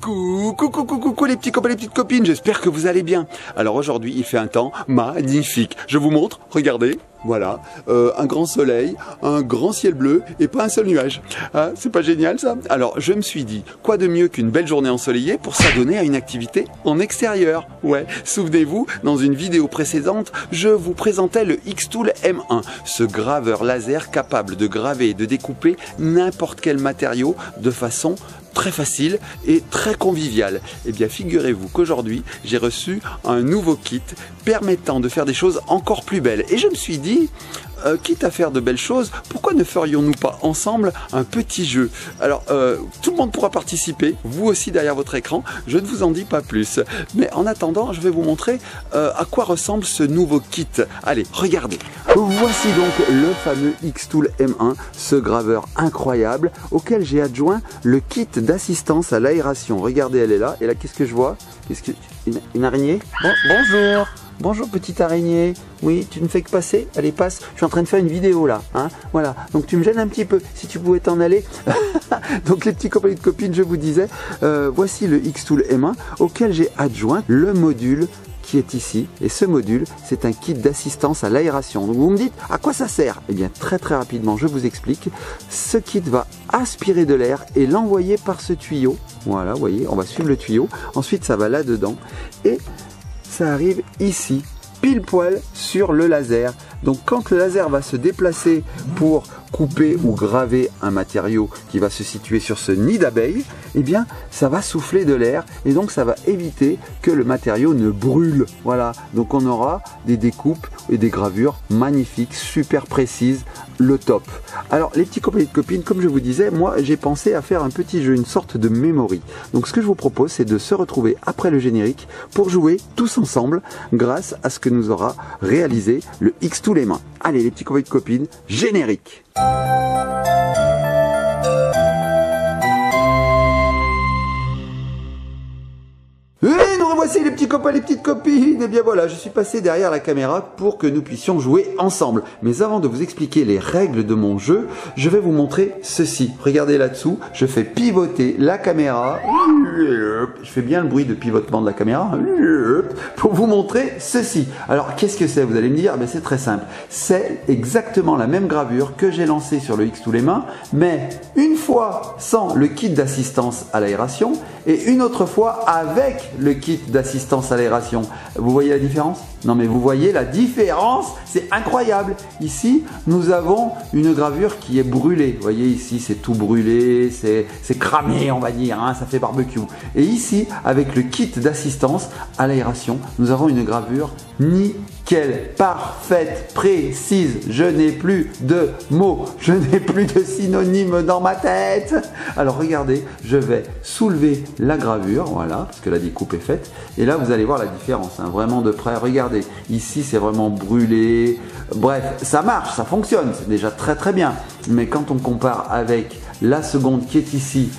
Coucou les petits copains, les petites copines, j'espère que vous allez bien. Alors aujourd'hui il fait un temps magnifique. Je vous montre, regardez, voilà, un grand soleil, un grand ciel bleu et pas un seul nuage. Hein, c'est pas génial ça? Alors je me suis dit, quoi de mieux qu'une belle journée ensoleillée pour s'adonner à une activité en extérieur? Ouais, souvenez-vous, dans une vidéo précédente, je vous présentais le Xtool M1, ce graveur laser capable de graver et de découper n'importe quel matériau de façon très facile et très convivial. Eh bien, figurez-vous qu'aujourd'hui, j'ai reçu un nouveau kit permettant de faire des choses encore plus belles. Et je me suis dit, quitte à faire de belles choses, pourquoi ne ferions-nous pas ensemble un petit jeu? Alors, tout le monde pourra participer, vous aussi derrière votre écran, je ne vous en dis pas plus. Mais en attendant, je vais vous montrer à quoi ressemble ce nouveau kit. Allez, regardez. Voici donc le fameux Xtool M1, ce graveur incroyable auquel j'ai adjoint le kit d'assistance à l'aération. Regardez, elle est là. Et là, qu'est-ce que je vois? Une araignée? Bonjour. Bonjour petite araignée, oui tu ne fais que passer, allez passe, je suis en train de faire une vidéo là, hein, voilà, donc tu me gênes un petit peu, si tu pouvais t'en aller. Donc les petits copains et de copines, je vous disais, voici le Xtool M1 auquel j'ai adjoint le module qui est ici, et ce module c'est un kit d'assistance à l'aération. Donc vous me dites à quoi ça sert? Eh bien très rapidement je vous explique. Ce kit va aspirer de l'air et l'envoyer par ce tuyau, voilà, vous voyez, on va suivre le tuyau, ensuite ça va là-dedans et ça arrive ici, pile poil sur le laser. Donc quand le laser va se déplacer pour couper ou graver un matériau qui va se situer sur ce nid d'abeille, eh bien ça va souffler de l'air et donc ça va éviter que le matériau ne brûle. Voilà, donc on aura des découpes et des gravures magnifiques, super précises, le top. Alors les petits copains et copines, comme je vous disais, moi j'ai pensé à faire un petit jeu, une sorte de memory. Donc ce que je vous propose, c'est de se retrouver après le générique pour jouer tous ensemble grâce à ce que nous aura réalisé le Xtool M1. Allez les petits copains et copines, générique. Et nous revoici les petits copains, les petites copines. Et bien voilà, je suis passé derrière la caméra pour que nous puissions jouer ensemble. Mais avant de vous expliquer les règles de mon jeu, je vais vous montrer ceci. Regardez là-dessous, je fais pivoter la caméra. Je fais bien le bruit de pivotement de la caméra pour vous montrer ceci. Alors qu'est-ce que c'est? Vous allez me dire, c'est très simple. C'est exactement la même gravure que j'ai lancée sur le Xtool M1, mais une fois sans le kit d'assistance à l'aération et une autre fois avec le kit d'assistance à l'aération. Vous voyez la différence? Non mais vous voyez la différence? C'est incroyable. Ici, nous avons une gravure qui est brûlée. Vous voyez ici, c'est tout brûlé, c'est cramé, on va dire, hein, ça fait barbecue. Et ici, avec le kit d'assistance à l'aération, nous avons une gravure nickel, parfaite, précise. Je n'ai plus de mots, je n'ai plus de synonymes dans ma tête. Alors regardez, je vais soulever la gravure, voilà, parce que la découpe est faite. Et là, vous allez voir la différence, hein, vraiment de près. Regardez, ici, c'est vraiment brûlé. Bref, ça marche, ça fonctionne, c'est déjà très bien. Mais quand on compare avec la seconde qui est ici,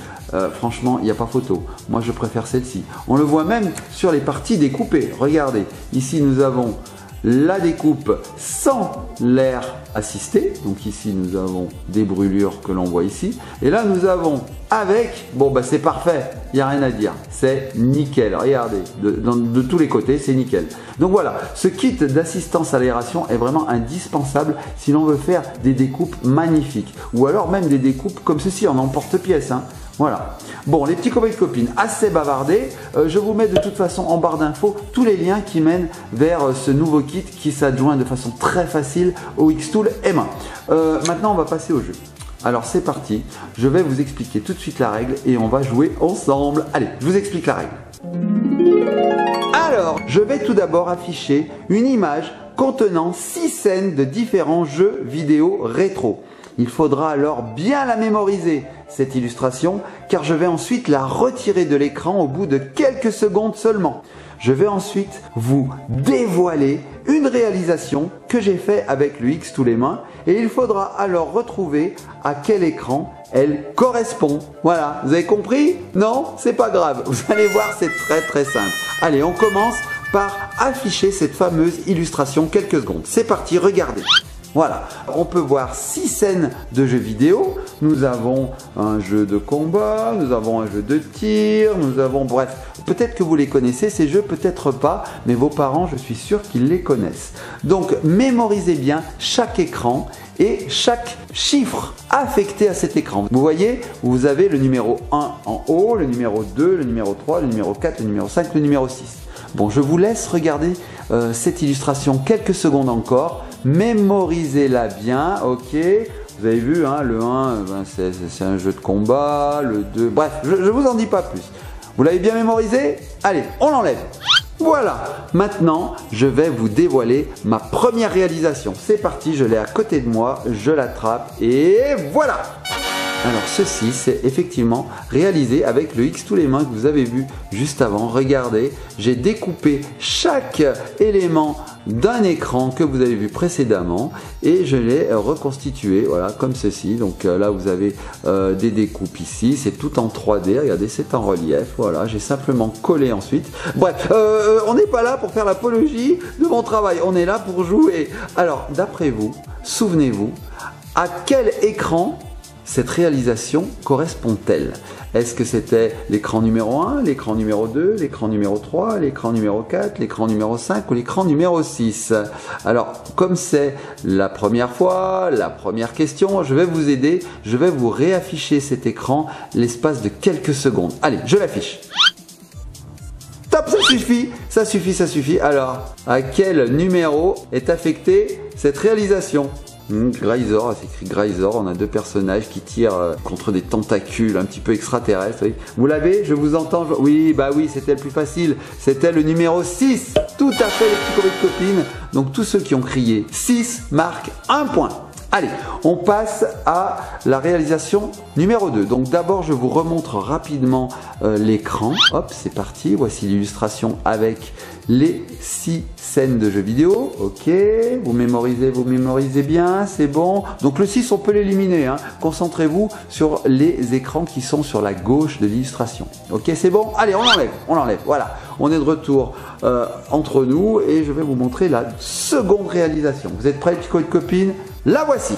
franchement, il n'y a pas photo. Moi, je préfère celle-ci. On le voit même sur les parties découpées. Regardez, ici, nous avons la découpe sans l'air assisté. Donc ici, nous avons des brûlures que l'on voit ici. Et là, nous avons avec. Bon, c'est parfait. Il n'y a rien à dire. C'est nickel. Regardez, de tous les côtés, c'est nickel. Donc voilà, ce kit d'assistance à l'aération est vraiment indispensable si l'on veut faire des découpes magnifiques. Ou alors même des découpes comme ceci en emporte-pièce, hein. Voilà. Bon, les petits copains et copines, assez bavardés. Je vous mets de toute façon en barre d'infos tous les liens qui mènent vers ce nouveau kit qui s'adjoint de façon très facile au Xtool M1. Maintenant, on va passer au jeu. Alors c'est parti, je vais vous expliquer tout de suite la règle et on va jouer ensemble. Allez, je vous explique la règle. Alors, je vais tout d'abord afficher une image contenant 6 scènes de différents jeux vidéo rétro. Il faudra alors bien la mémoriser, cette illustration, car je vais ensuite la retirer de l'écran au bout de quelques secondes seulement. Je vais ensuite vous dévoiler une réalisation que j'ai faite avec le Xtool M1 et il faudra alors retrouver à quel écran elle correspond. Voilà, vous avez compris? Non, c'est pas grave. Vous allez voir, c'est très simple. Allez, on commence par afficher cette fameuse illustration quelques secondes. C'est parti, regardez. Voilà, on peut voir 6 scènes de jeux vidéo. Nous avons un jeu de combat, nous avons un jeu de tir, nous avons... Bref, peut-être que vous les connaissez ces jeux, peut-être pas, mais vos parents, je suis sûr qu'ils les connaissent. Donc, mémorisez bien chaque écran et chaque chiffre affecté à cet écran. Vous voyez, vous avez le numéro 1 en haut, le numéro 2, le numéro 3, le numéro 4, le numéro 5, le numéro 6. Bon, je vous laisse regarder cette illustration quelques secondes encore. Mémorisez-la bien, ok. Vous avez vu, hein, le 1, ben c'est un jeu de combat, le 2... Bref, je ne vous en dis pas plus. Vous l'avez bien mémorisé? Allez, on l'enlève. Voilà, maintenant je vais vous dévoiler ma première réalisation. C'est parti, je l'ai à côté de moi, je l'attrape et voilà. Alors ceci, c'est effectivement réalisé avec le Xtool les mains que vous avez vu juste avant. Regardez, j'ai découpé chaque élément d'un écran que vous avez vu précédemment et je l'ai reconstitué, voilà, comme ceci. Donc là, vous avez des découpes ici, c'est tout en 3D, regardez, c'est en relief. Voilà, j'ai simplement collé ensuite. Bref, on n'est pas là pour faire l'apologie de mon travail, on est là pour jouer. Alors, d'après vous, souvenez-vous, à quel écran cette réalisation correspond-elle? Est-ce que c'était l'écran numéro 1, l'écran numéro 2, l'écran numéro 3, l'écran numéro 4, l'écran numéro 5 ou l'écran numéro 6? Alors, comme c'est la première fois, la première question, je vais vous aider, je vais vous réafficher cet écran l'espace de quelques secondes. Allez, je l'affiche. Top, ça suffit, ça suffit, ça suffit. Alors, à quel numéro est affectée cette réalisation? Grisor, c'est écrit Grisor, on a deux personnages qui tirent contre des tentacules un petit peu extraterrestres. Oui. Vous l'avez? Je vous entends. Oui, bah oui, c'était le plus facile. C'était le numéro 6. Tout à fait, les petits copains de copines. Donc tous ceux qui ont crié 6 marquent un point. Allez, on passe à la réalisation numéro 2. Donc d'abord, je vous remontre rapidement l'écran. Hop, c'est parti. Voici l'illustration avec les 6 scènes de jeux vidéo. Ok, vous mémorisez bien, c'est bon. Donc le 6, on peut l'éliminer, hein. Concentrez-vous sur les écrans qui sont sur la gauche de l'illustration. Ok, c'est bon. Allez, on l'enlève. Voilà, on est de retour entre nous et je vais vous montrer la seconde réalisation. Vous êtes prêts, les petits copains de copines? La voici.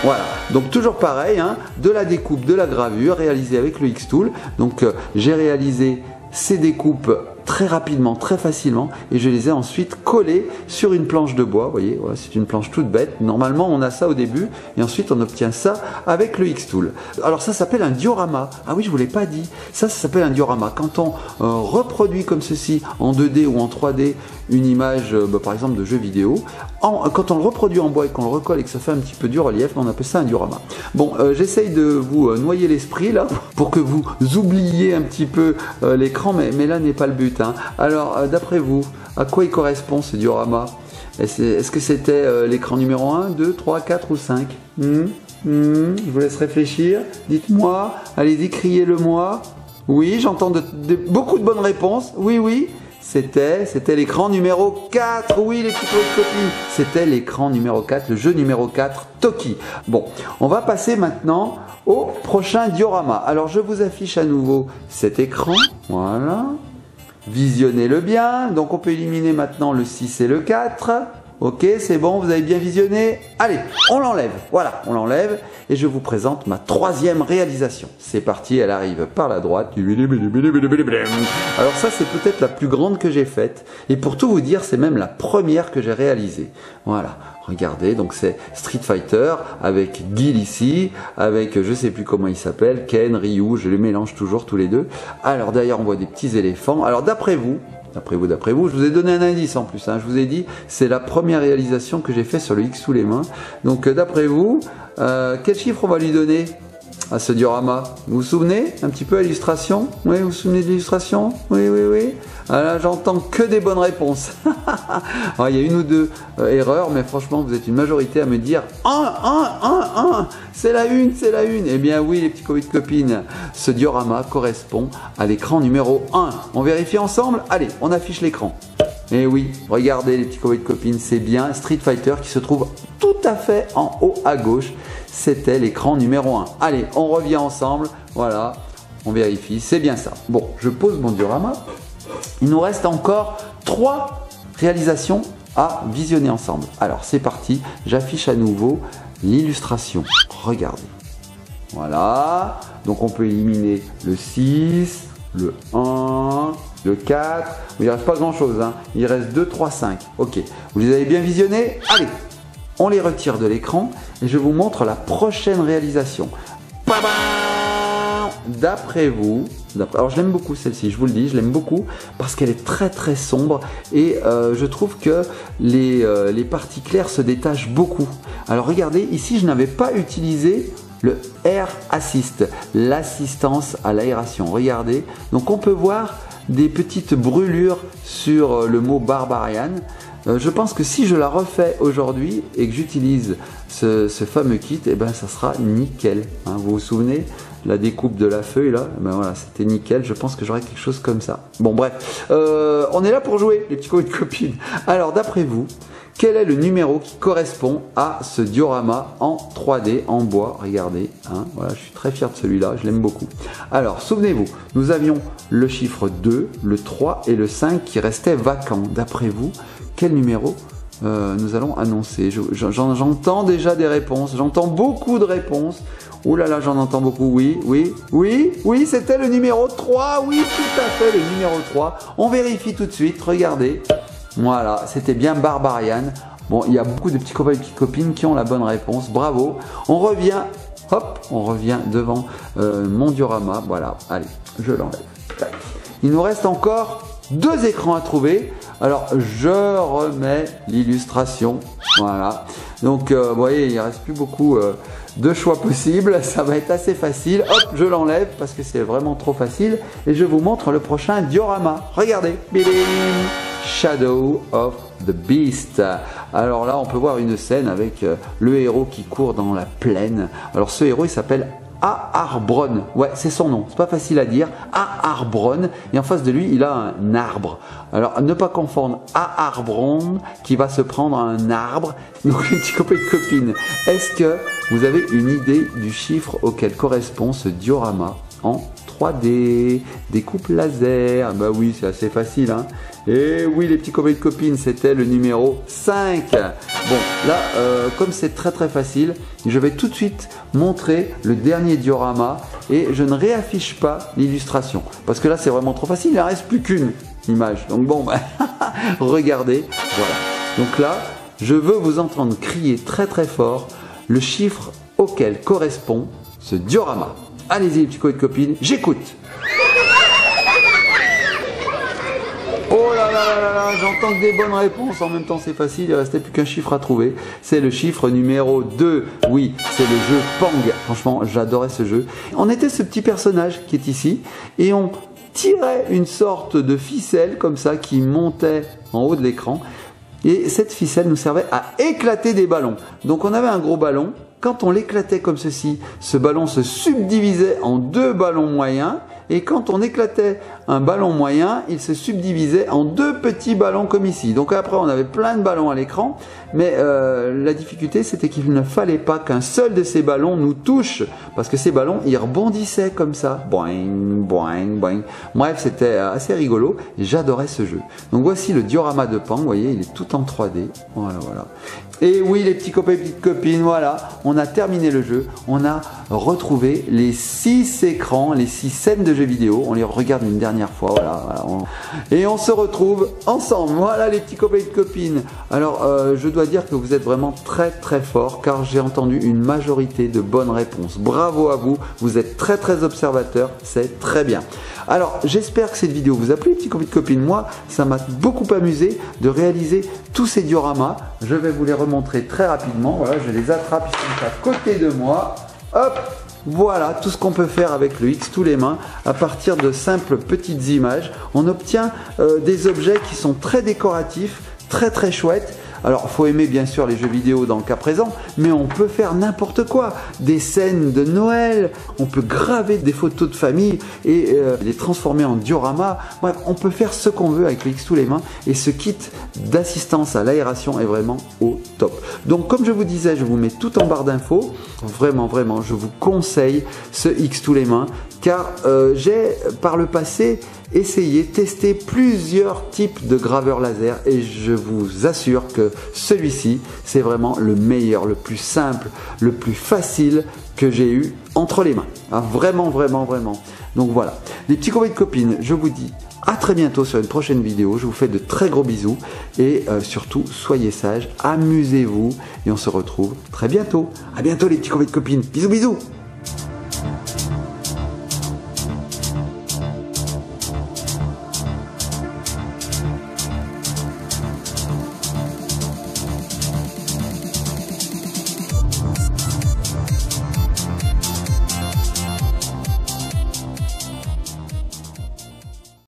Voilà, donc toujours pareil, hein, de la découpe, de la gravure réalisée avec le Xtool. Donc j'ai réalisé ces découpes très rapidement, très facilement et je les ai ensuite collées sur une planche de bois. Vous voyez, voilà, c'est une planche toute bête. Normalement, on a ça au début et ensuite on obtient ça avec le Xtool. Alors ça s'appelle un diorama. Ah oui, je vous l'ai pas dit. Ça s'appelle un diorama. Quand on reproduit comme ceci en 2D ou en 3D une image, par exemple de jeu vidéo, quand on le reproduit en bois et qu'on le recolle et que ça fait un petit peu du relief, on appelle ça un diorama. Bon, j'essaye de vous noyer l'esprit là pour que vous oubliez un petit peu l'écran, mais là n'est pas le but. Hein. Alors, d'après vous, à quoi il correspond ce diorama? Est-ce que c'était l'écran numéro 1, 2, 3, 4 ou 5? Je vous laisse réfléchir. Dites-moi, allez-y, criez-le moi. Oui, j'entends beaucoup de bonnes réponses. Oui. C'était l'écran numéro 4. Oui, les petites copines. C'était l'écran numéro 4, le jeu numéro 4, Toki. Bon, on va passer maintenant au prochain diorama. Alors, je vous affiche à nouveau cet écran. Voilà. Visionnez-le bien. Donc, on peut éliminer maintenant le 6 et le 4. Ok, c'est bon, vous avez bien visionné. Allez, on l'enlève. Voilà, on l'enlève et je vous présente ma troisième réalisation. C'est parti, elle arrive par la droite. Alors ça, c'est peut-être la plus grande que j'ai faite. Et pour tout vous dire, c'est même la première que j'ai réalisée. Voilà, regardez, donc c'est Street Fighter avec Guile ici, avec je sais plus comment il s'appelle, Ken, Ryu, je les mélange toujours tous les deux. Alors d'ailleurs, on voit des petits éléphants. Alors d'après vous, je vous ai donné un indice en plus, hein. Je vous ai dit, c'est la première réalisation que j'ai fait sur le Xtool les mains. Donc d'après vous, quel chiffre on va lui donner à ce diorama? Vous vous souvenez un petit peu à l'illustration? Oui, vous vous souvenez de l'illustration? Oui. Ah là, j'entends que des bonnes réponses. Alors, il y a une ou deux erreurs, mais franchement, vous êtes une majorité à me dire c'est la une. Eh bien oui, les petits copains de copines, ce diorama correspond à l'écran numéro 1. On vérifie ensemble? Allez, on affiche l'écran. Et oui, regardez les petits copains de copines, c'est bien Street Fighter qui se trouve tout à fait en haut à gauche. C'était l'écran numéro 1. Allez, on revient ensemble. Voilà, on vérifie, c'est bien ça. Bon, je pose mon diorama. Il nous reste encore 3 réalisations à visionner ensemble. Alors c'est parti, j'affiche à nouveau l'illustration. Regardez. Voilà, donc on peut éliminer le 6, le 1, le 4. Il ne reste pas grand chose, hein. Il reste 2, 3, 5. Ok, vous les avez bien visionnés? Allez, on les retire de l'écran et je vous montre la prochaine réalisation. D'après vous, alors je l'aime beaucoup celle-ci, je vous le dis, je l'aime beaucoup parce qu'elle est très très sombre et je trouve que les parties claires se détachent beaucoup. Alors regardez, ici je n'avais pas utilisé le Air Assist, l'assistance à l'aération. Regardez, donc on peut voir des petites brûlures sur le mot Barbarian. Je pense que si je la refais aujourd'hui et que j'utilise ce fameux kit, et ben ça sera nickel. Hein, vous vous souvenez la découpe de la feuille là, ben voilà, c'était nickel. Je pense que j'aurai quelque chose comme ça. Bon bref, on est là pour jouer les petits copains et copines. Alors d'après vous, quel est le numéro qui correspond à ce diorama en 3D en bois? Regardez, hein, voilà, je suis très fier de celui-là, je l'aime beaucoup. Alors souvenez-vous, nous avions le chiffre 2, le 3 et le 5 qui restaient vacants. D'après vous, quel numéro nous allons annoncer? J'entends déjà des réponses, j'entends beaucoup de réponses. Ouh là là, j'en entends beaucoup. Oui, oui, oui, oui, c'était le numéro 3. Oui, tout à fait, le numéro 3. On vérifie tout de suite, regardez. Voilà, c'était bien Barbarian. Bon, il y a beaucoup de petits copains et petites copines qui ont la bonne réponse. Bravo. On revient, hop, on revient devant mon diorama. Voilà, allez, je l'enlève. Il nous reste encore 2 écrans à trouver. Alors, je remets l'illustration. Voilà. Donc, vous voyez, il ne reste plus beaucoup de choix possibles. Ça va être assez facile. Hop, je l'enlève parce que c'est vraiment trop facile. Et je vous montre le prochain diorama. Regardez. Bim, Shadow of the Beast. Alors là, on peut voir une scène avec le héros qui court dans la plaine. Alors, ce héros, il s'appelle Aharbron, ouais, c'est son nom, c'est pas facile à dire, Aharbron, et en face de lui, il a un arbre. Alors, ne pas confondre Aharbron qui va se prendre un arbre. Donc, les petits copains et copines, est-ce que vous avez une idée du chiffre auquel correspond ce diorama en 3D, découpe laser? Bah oui, c'est assez facile, hein. Et oui, les petits copains et copines, c'était le numéro 5. Bon, là, comme c'est très très facile, je vais tout de suite montrer le dernier diorama et je ne réaffiche pas l'illustration parce que là, c'est vraiment trop facile. Il n'en reste plus qu'une image. Donc bon, bah, regardez, voilà. Donc là, je veux vous entendre crier très très fort le chiffre auquel correspond ce diorama. Allez-y, les petits copains et copines, j'écoute. Oh là là là là là, j'entends que des bonnes réponses, en même temps c'est facile, il ne restait plus qu'un chiffre à trouver. C'est le chiffre numéro 2, oui, c'est le jeu Pang. Franchement, j'adorais ce jeu. On était ce petit personnage qui est ici, et on tirait une sorte de ficelle comme ça qui montait en haut de l'écran. Et cette ficelle nous servait à éclater des ballons. Donc on avait un gros ballon, quand on l'éclatait comme ceci, ce ballon se subdivisait en 2 ballons moyens. Et quand on éclatait un ballon moyen, il se subdivisait en 2 petits ballons comme ici. Donc après, on avait plein de ballons à l'écran, mais la difficulté, c'était qu'il ne fallait pas qu'un seul de ces ballons nous touche, parce que ces ballons, ils rebondissaient comme ça. Boing, boing, boing. Bref, c'était assez rigolo, et j'adorais ce jeu. Donc voici le diorama de Pang, vous voyez, il est tout en 3D. Voilà, voilà. Et oui, les petits copains et petites copines, voilà, on a terminé le jeu, on a retrouvé les 6 écrans, les 6 scènes de jeux vidéo, on les regarde une dernière fois, voilà, et on se retrouve ensemble, voilà les petits copains et copines. Alors, je dois dire que vous êtes vraiment très très forts, car j'ai entendu une majorité de bonnes réponses. Bravo à vous, vous êtes très très observateurs, c'est très bien. Alors, j'espère que cette vidéo vous a plu, les petits copains et copines. Moi, ça m'a beaucoup amusé de réaliser tous ces dioramas. Je vais vous les remontrer très rapidement. Voilà, je les attrape, ils sont à côté de moi. Hop, voilà tout ce qu'on peut faire avec le X tous les mains. À partir de simples petites images, on obtient des objets qui sont très décoratifs, très très chouettes. Alors, faut aimer bien sûr les jeux vidéo dans le cas présent, mais on peut faire n'importe quoi. Des scènes de Noël, on peut graver des photos de famille et les transformer en diorama. Bref, on peut faire ce qu'on veut avec le X tous les mains et ce kit d'assistance à l'aération est vraiment au top. Donc, comme je vous disais, je vous mets tout en barre d'infos. Vraiment, vraiment, je vous conseille ce X tous les mains car j'ai par le passé essayé, testé plusieurs types de graveurs laser et je vous assure que celui-ci c'est vraiment le meilleur, le plus simple, le plus facile que j'ai eu entre les mains. Ah, vraiment, vraiment, vraiment. Donc voilà, les petits copains et copines, je vous dis à très bientôt sur une prochaine vidéo. Je vous fais de très gros bisous et surtout soyez sages, amusez-vous et on se retrouve très bientôt. À bientôt les petits copains et copines. Bisous, bisous.